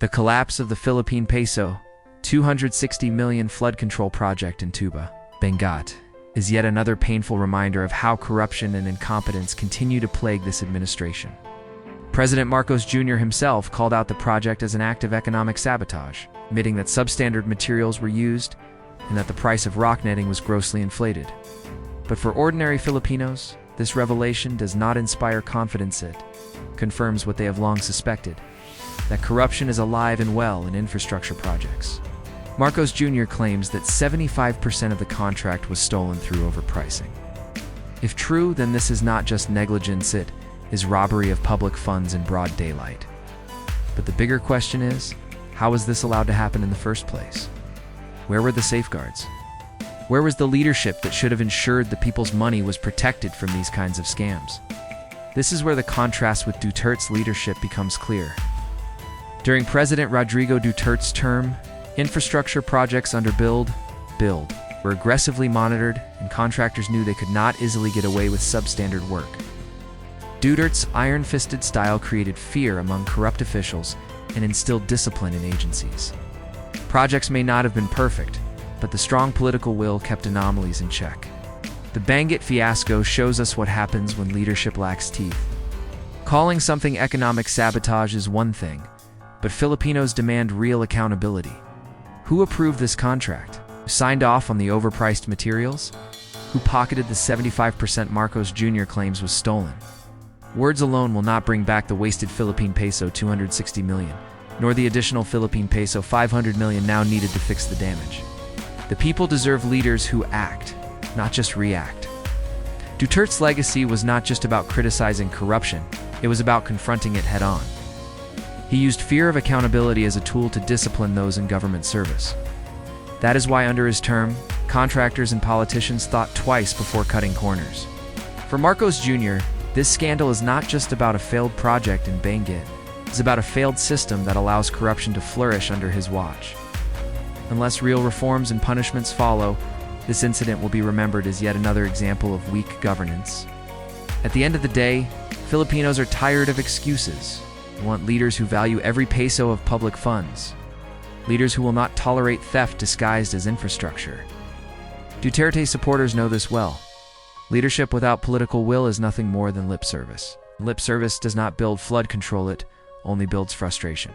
The collapse of the Philippine peso, 260 million flood control project in Tuba, Benguet, is yet another painful reminder of how corruption and incompetence continue to plague this administration. President Marcos Jr. himself called out the project as an act of economic sabotage, admitting that substandard materials were used and that the price of rock netting was grossly inflated. But for ordinary Filipinos, this revelation does not inspire confidence. It confirms what they have long suspected, that corruption is alive and well in infrastructure projects. Marcos Jr. claims that 75% of the contract was stolen through overpricing. If true, then this is not just negligence, it is robbery of public funds in broad daylight. But the bigger question is, how was this allowed to happen in the first place? Where were the safeguards? Where was the leadership that should have ensured the people's money was protected from these kinds of scams? This is where the contrast with Duterte's leadership becomes clear. During President Rodrigo Duterte's term, infrastructure projects under build were aggressively monitored, and contractors knew they could not easily get away with substandard work. Duterte's iron-fisted style created fear among corrupt officials and instilled discipline in agencies. Projects may not have been perfect, but the strong political will kept anomalies in check. The Benguet fiasco shows us what happens when leadership lacks teeth. Calling something economic sabotage is one thing, but Filipinos demand real accountability. Who approved this contract? Who signed off on the overpriced materials? Who pocketed the 75% Marcos Jr. claims was stolen? Words alone will not bring back the wasted Philippine peso 260 million, nor the additional Philippine peso 500 million now needed to fix the damage. The people deserve leaders who act, not just react. Duterte's legacy was not just about criticizing corruption, it was about confronting it head-on. He used fear of accountability as a tool to discipline those in government service. That is why under his term, contractors and politicians thought twice before cutting corners. For Marcos Jr., this scandal is not just about a failed project in Benguet, it's about a failed system that allows corruption to flourish under his watch. Unless real reforms and punishments follow, this incident will be remembered as yet another example of weak governance. At the end of the day, Filipinos are tired of excuses. They want leaders who value every peso of public funds. Leaders who will not tolerate theft disguised as infrastructure. Duterte supporters know this well. Leadership without political will is nothing more than lip service. Lip service does not build flood control, it only builds frustration.